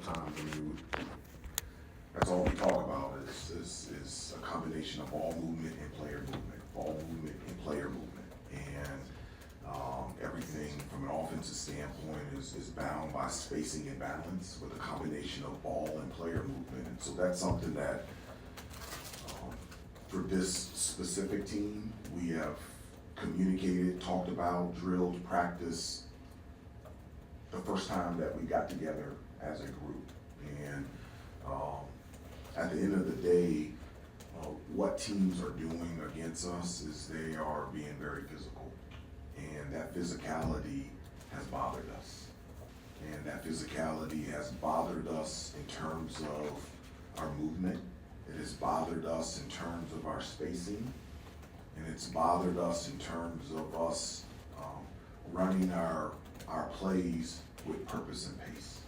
times, I mean, that's all we talk about is a combination of ball movement and player movement, ball movement and player movement. And everything from an offensive standpoint is bound by spacing and balance with a combination of ball and player movement. And so that's something that for this specific team, we have communicated, talked about, drilled, practiced the first time that we got together as a group. And at the end of the day, what teams are doing against us is they are being very physical. And that physicality has bothered us. And that physicality has bothered us in terms of our movement. It has bothered us in terms of our spacing. And it's bothered us in terms of us running our plays with purpose and pace.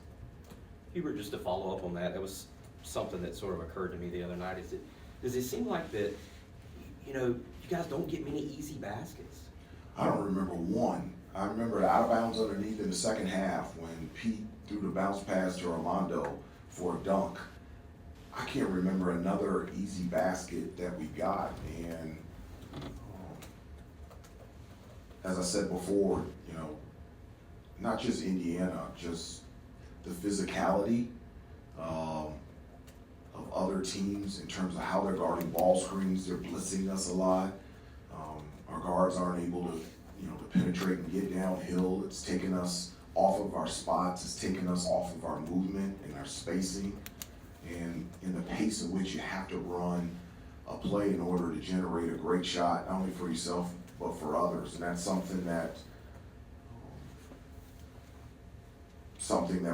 Hubert, just to follow up on that, that was something that sort of occurred to me the other night. Does it seem like that, you guys don't get many easy baskets? I don't remember one. I remember the out of bounds underneath in the second half when Pete threw the bounce pass to Armando for a dunk. I can't remember another easy basket that we got. And as I said before, not just Indiana, just the physicality of other teams in terms of how they're guarding ball screens. They're blitzing us a lot. Our guards aren't able to, to penetrate and get downhill. It's taking us off of our spots. It's taking us off of our movement and our spacing, and in the pace at which you have to run a play in order to generate a great shot, not only for yourself but for others. And that's something that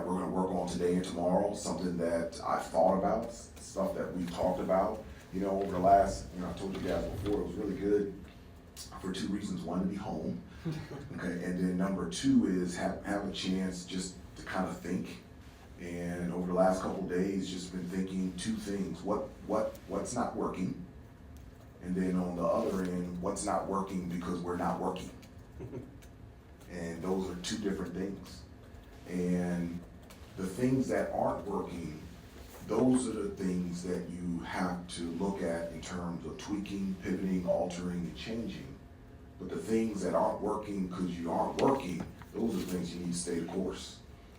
we're going to work on today and tomorrow. Something that I've thought about, stuff that we've talked about. Over the last, I told you guys before, it was really good for two reasons. One, to be home, okay, and then number two is have a chance just to kind of think. And over the last couple of days, just been thinking two things: what's not working, and then on the other end, what's not working because we're not working. And those are two different things. And the things that aren't working, those are the things that you have to look at in terms of tweaking, pivoting, altering, and changing. But the things that aren't working because you aren't working, those are things you need to stay the course.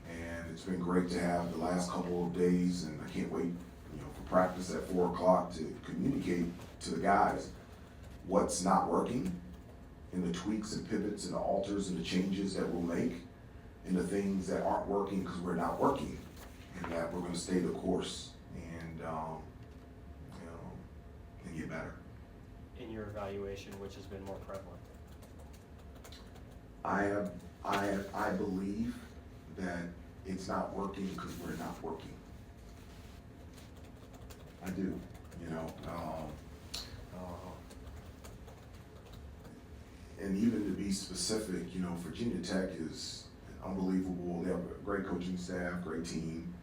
And it's been great to have the last couple of days, and I can't wait, for practice at 4 o'clock to communicate to the guys what's not working, and the tweaks and pivots and the alters and the changes that we'll make, and the things that aren't working because we're not working, and that we're going to stay the course and and get better. In your evaluation, which has been more prevalent? I believe that it's not working because we're not working. I do, and even to be specific, Virginia Tech is unbelievable. They have a great coaching staff, great team.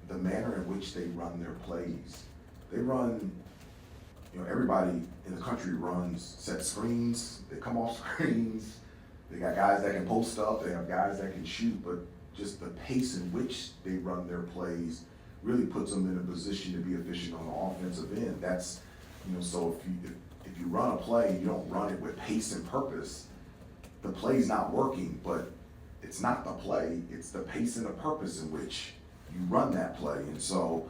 The manner in which they run their plays, they run, everybody in the country runs set screens. They come off screens. They got guys that can post up. They have guys that can shoot, but just the pace in which they run their plays really puts them in a position to be efficient on the offensive end. That's, so if you run a play, you don't run it with pace and purpose, the play's not working. But it's not the play, it's the pace and the purpose in which you run that play. And so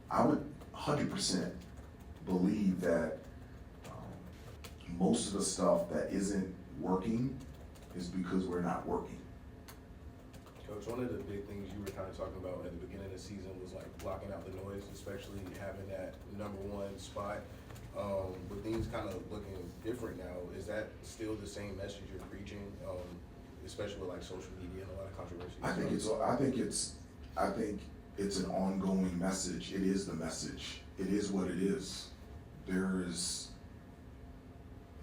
I would 100% believe that most of the stuff that isn't working is because we're not working. Coach, one of the big things you were kind of talking about at the beginning of the season was like blocking out the noise, especially having that number one spot. With things kind of looking different now, is that still the same message you're preaching, especially with like social media and a lot of controversy? I think it's an ongoing message. It is the message. It is what it is. It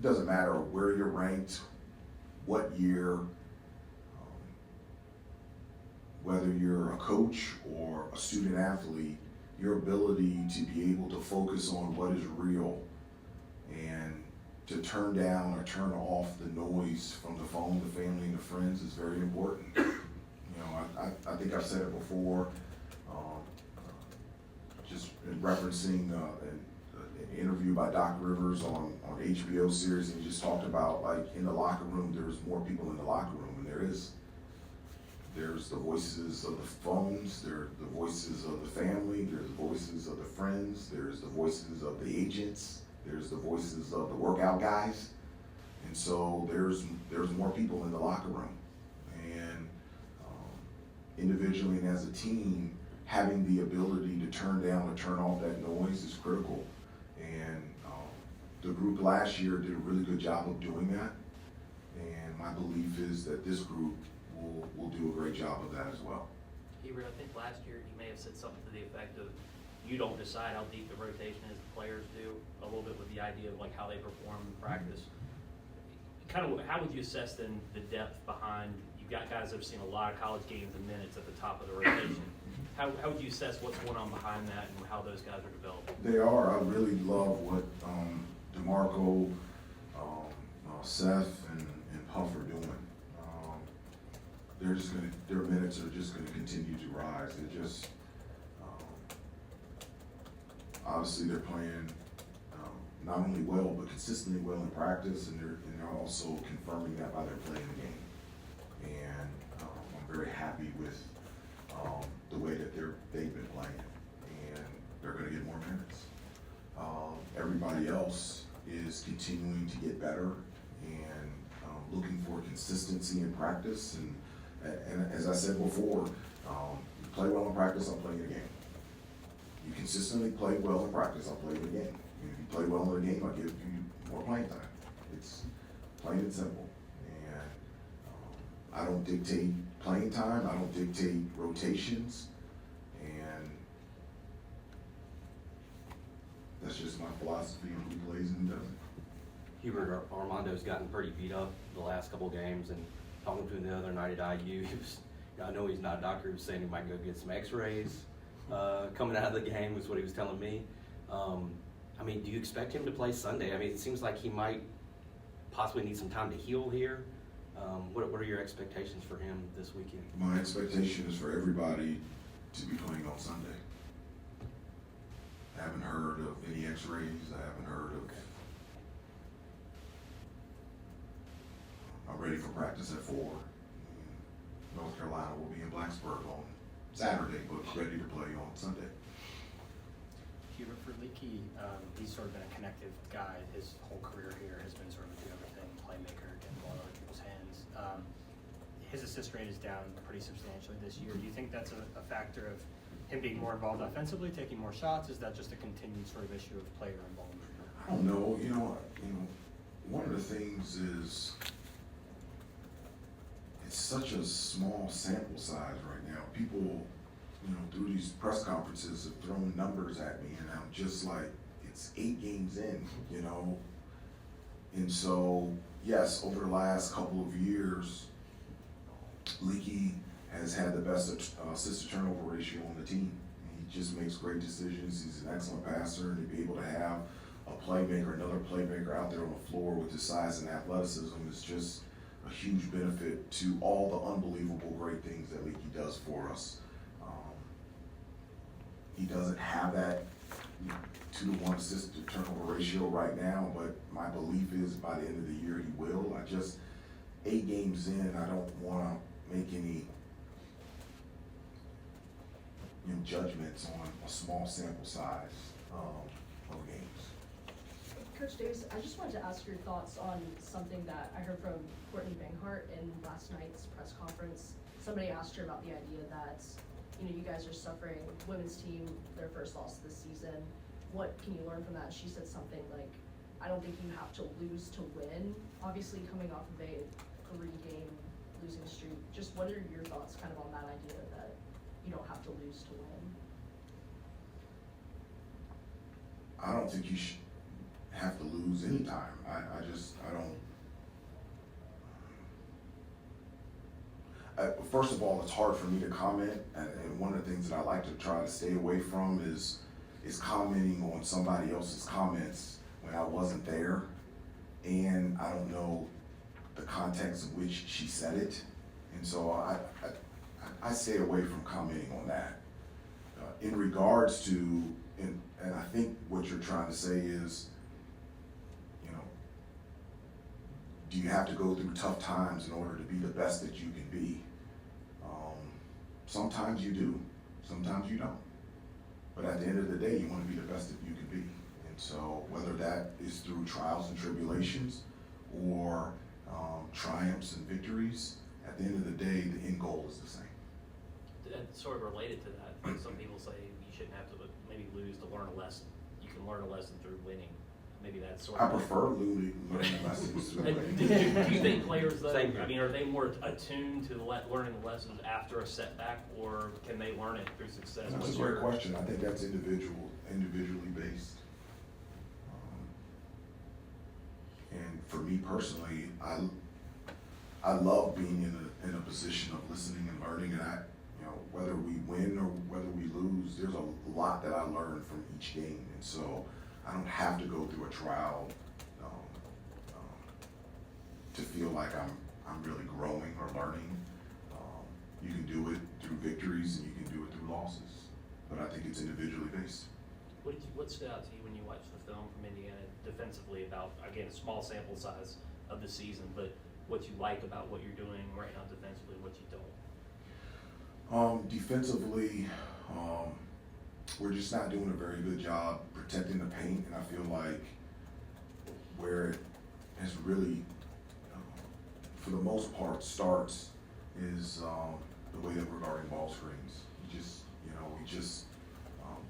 doesn't matter where you're ranked, what year, whether you're a coach or a student athlete, your ability to be able to focus on what is real and to turn down or turn off the noise from the phone, the family, and the friends is very important. I I think I've said it before, just in referencing an interview by Doc Rivers on HBO series, and he just talked about, like, in the locker room, there's more people in the locker room, and there's the voices of the phones, there are the voices of the family, there's the voices of the friends, there's the voices of the agents, there's the voices of the workout guys, and so there's more people in the locker room, and individually and as a team, having the ability to turn down or turn off that noise is critical. And the group last year did a really good job of doing that. And my belief is that this group will do a great job of that as well. Hubert, I think last year you may have said something to the effect of, you don't decide how deep the rotation is, the players do, a little bit with the idea of like how they perform in practice. Kind of, how would you assess then the depth behind, you've got guys that have seen a lot of college games and minutes at the top of the rotation. How would you assess what's going on behind that and how those guys are developing? They are. I really love what DeMarco, Seth, and Puff are doing. Their minutes are just gonna continue to rise. They're just, obviously they're playing not only well, but consistently well in practice, and they're also confirming that by their play in the game. And I'm very happy with the way that they've been playing, and they're going to get more minutes. Everybody else is continuing to get better and looking for consistency in practice. And as I said before, you play well in practice, I'll play you in a game. You consistently play well in practice, I'll play you in a game. If you play well in a game, I'll give you more playing time. It's plain and simple. And I don't dictate playing time, I don't dictate rotations, and that's just my philosophy on who plays and who doesn't. Hubert, Armando's gotten pretty beat up the last couple of games, and talking to him the other night at IU, I know he's not a doctor, he was saying he might go get some x-rays coming out of the game, was what he was telling me. I mean, do you expect him to play Sunday? I mean, it seems like he might possibly need some time to heal here. What are your expectations for him this weekend? My expectation is for everybody to be playing on Sunday. I haven't heard of any x-rays, I haven't heard of... I'm ready for practice at 4. North Carolina will be in Blacksburg on Saturday, but ready to play on Sunday. Hubert, for Leaky, he's sort of been a connective guy. His whole career here has been sort of a do-everything playmaker, getting ball in other people's hands. His assist rate is down pretty substantially this year. Do you think that's a factor of him being more involved offensively, taking more shots? Is that just a continued sort of issue of player involvement? I don't know. You know, one of the things is it's such a small sample size right now. People, through these press conferences have thrown numbers at me, and I'm just like, it's 8 games in, And so, yes, over the last couple of years, Leaky has had the best assist-to-turnover ratio on the team. He just makes great decisions. He's an excellent passer, and to be able to have a playmaker, another playmaker out there on the floor with his size and athleticism is just a huge benefit to all the unbelievable great things that Leaky does for us. He doesn't have that 2-to-1 assist-to-turnover ratio right now, but my belief is by the end of the year he will. 8 games in, I don't want to make any judgments on a small sample size of games. Coach Davis, I just wanted to ask your thoughts on something that I heard from Courtney Banghart in last night's press conference. Somebody asked her about the idea that, you guys are suffering, women's team, their first loss this season. What can you learn from that? She said something like, I don't think you have to lose to win. Obviously coming off of a 3-game losing streak, just what are your thoughts kind of on that idea that you don't have to lose to win? I don't think you should have to lose any time. I don't. First of all, it's hard for me to comment, and one of the things that I like to try to stay away from is commenting on somebody else's comments when I wasn't there, and I don't know the context in which she said it, and so I I stay away from commenting on that. In regards to, and I think what you're trying to say is, you know, do you have to go through tough times in order to be the best that you can be? Sometimes you do, sometimes you don't. But at the end of the day, you want to be the best that you can be. And so whether that is through trials and tribulations or triumphs and victories, at the end of the day, the end goal is the same. That's sort of related to that. Some people say you shouldn't have to maybe lose to learn a lesson. You can learn a lesson through winning. Maybe that's sort I of. prefer learning lessons through Do winning. you think players, though, Same here. I mean, are they more attuned to learning the lessons after a setback, or can they learn it through success? That's a What's great your- question. I think that's individually based. And for me personally, I love being in a position of listening and learning, and whether we win or whether we lose, there's a lot that I learn from each game, and so I don't have to go through a trial to feel like I'm really growing or learning. You can do it through victories and you can do it through losses, but I think it's individually based. What stood out to you when you watched the film from Indiana defensively about, again, a small sample size of the season, but what you like about what you're doing right now defensively, what you don't? Defensively, we're just not doing a very good job protecting the paint, and I feel like where it has really, for the most part, starts is the way that we're guarding ball screens.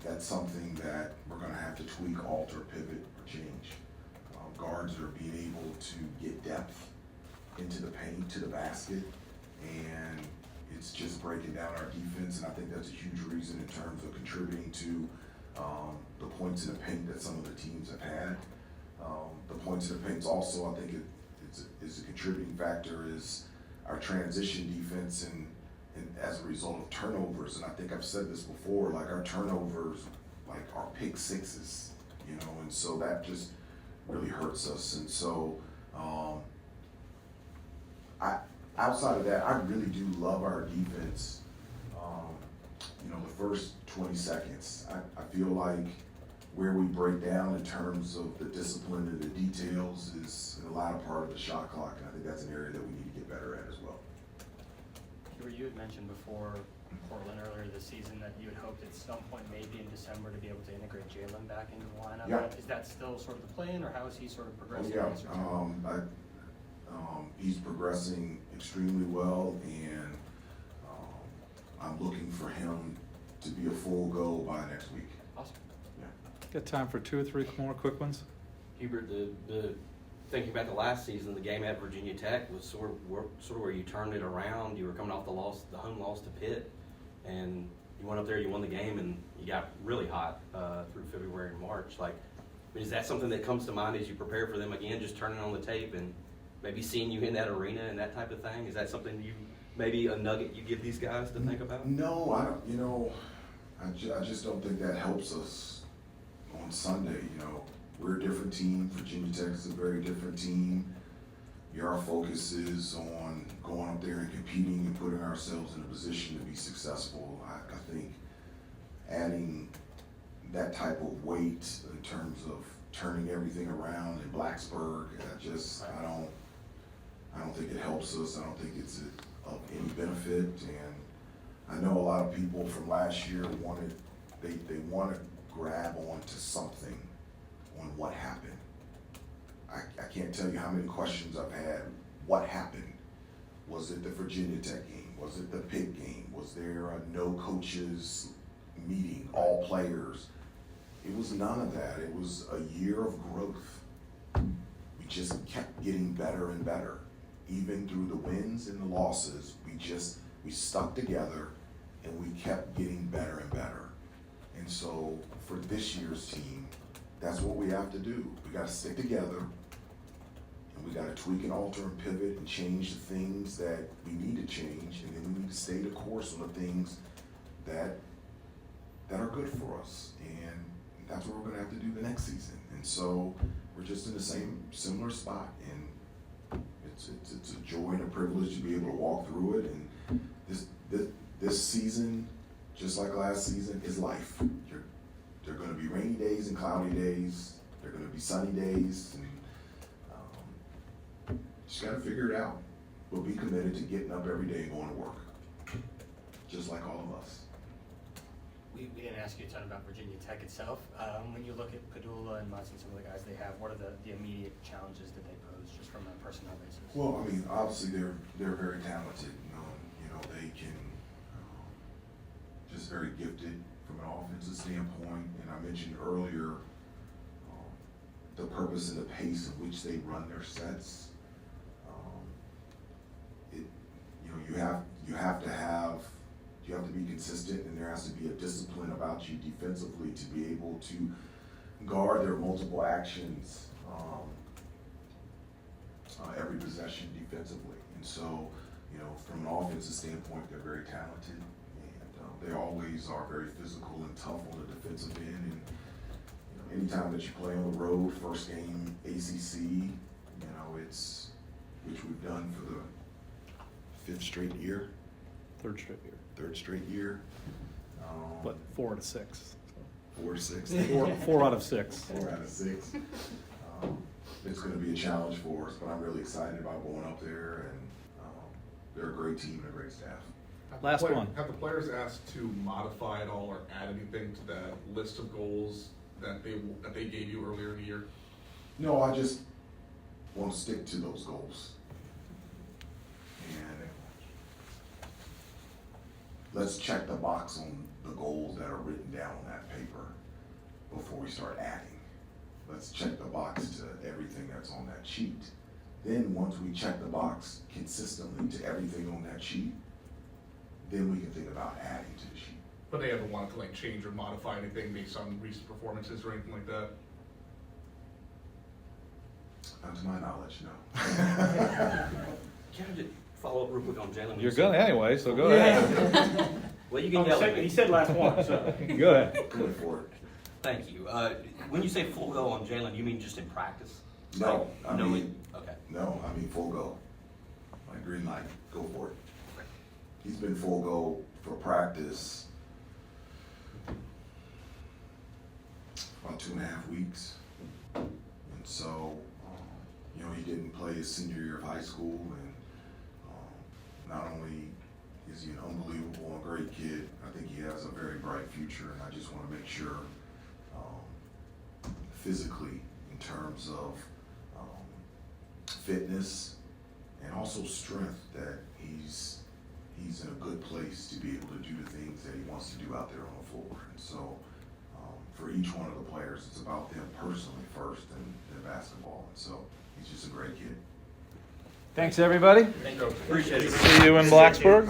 That's something that we're going to have to tweak, alter, pivot, or change. Guards are being able to get depth into the paint, to the basket, and it's just breaking down our defense, and I think that's a huge reason in terms of contributing to the points in the paint that some of the teams have had. The points in the paint also, I think it's a contributing factor is our transition defense and as a result of turnovers, and I think I've said this before, like our turnovers, like our pick sixes, and so that just really hurts us. And so, outside of that, I really do love our defense. The first 20 seconds, I feel like where we break down in terms of the discipline and the details is in the latter part of the shot clock, and I think that's an area that we need to get better at as well. Hubert, you had mentioned before Portland earlier this season that you had hoped at some point, maybe in December, to be able to integrate Jalen back into the lineup. Yeah. Is that still sort of the plan, or how is he sort of Oh, progressing? yeah, in this return? he's progressing extremely well, and I'm looking for him to be a full go by next week. Awesome. Got time for 2 or 3 more quick ones? Hubert, the thinking about the last season, the game at Virginia Tech was sort of where you turned it around. You were coming off the home loss to Pitt, and you went up there, you won the game, and you got really hot through February and March. Like, is that something that comes to mind as you prepare for them again, just turning on the tape and maybe seeing you in that arena and that type of thing? Is that something maybe a nugget you give these guys to think about? No, I don't. I just don't think that helps us on Sunday. We're a different team. Virginia Tech is a very different team. Our focus is on going up there and competing and putting ourselves in a position to be successful. I think adding that type of weight in terms of turning everything around in Blacksburg, I don't think it helps us. I don't think it's of any benefit. And I know a lot of people from last year they want to grab onto something on what happened. I can't tell you how many questions I've had. What happened? Was it the Virginia Tech game? Was it the Pitt game? Was there a no coaches meeting, all players? It was none of that. It was a year of growth. We just kept getting better and better. Even through the wins and the losses, we stuck together and we kept getting better and better. And so for this year's team, that's what we have to do. We got to stick together, and we got to tweak and alter and pivot and change the things that we need to change, and then we need to stay the course on the things that are good for us. And that's what we're going to have to do the next season. And so we're just in the similar spot, and it's a joy and a privilege to be able to walk through it. And this season, just like last season, is life. There are gonna be rainy days and cloudy days, there are gonna be sunny days, and, just gotta figure it out. But be committed to getting up every day and going to work, just like all of us. We didn't ask you a ton about Virginia Tech itself. When you look at Padula and Mutz and some of the guys they have, what are the immediate challenges that they pose just from a personnel basis? Well, I mean, obviously they're very talented. They can just very gifted from an offensive standpoint. And I mentioned earlier the purpose and the pace at which they run their sets. You have to be consistent, and there has to be a discipline about you defensively to be able to guard their multiple actions every possession defensively. And so, from an offensive standpoint, they're very talented, and they always are very physical and tough on the defensive end. And anytime that you play on the road, first game ACC, it's which we've done for the fifth straight year. Third straight year. Third straight year. But 4 out of 6. 4 to 6. 4 out of 6. 4 out of 6. It's going to be a challenge for us, but I'm really excited about going up there, and they're a great team and a great staff. Last one. Have the players asked to modify at all or add anything to that list of goals that they gave you earlier in the year? No, I just want to stick to those goals. And let's check the box on the goals that are written down on that paper before we start adding. Let's check the box to everything that's on that sheet. Then once we check the box consistently to everything on that sheet, then we can think about adding to the sheet. But they haven't wanted to change or modify anything based on recent performances or anything like that? Not to my knowledge, no. Can I just follow up real quick on Jalen? You're good anyway, so go ahead. Well, you can yell at me. He said last one, so. Go ahead. Going for it. Thank you. When you say full go on Jalen, you mean just in practice? No, I No, mean, okay. no, I mean full go. Like green light, go for it. He's been full go for practice about 2.5 weeks. And so, he didn't play his senior year of high school, and not only is he an unbelievable and great kid, I think he has a very bright future, and I just want to make sure physically in terms of fitness and also strength that he's in a good place to be able to do the things that he wants to do out there on the floor. And so for each one of the players, it's about them personally first and then basketball. And so he's just a great kid. Thanks, everybody. Thank you. Appreciate it. See you in Blacksburg.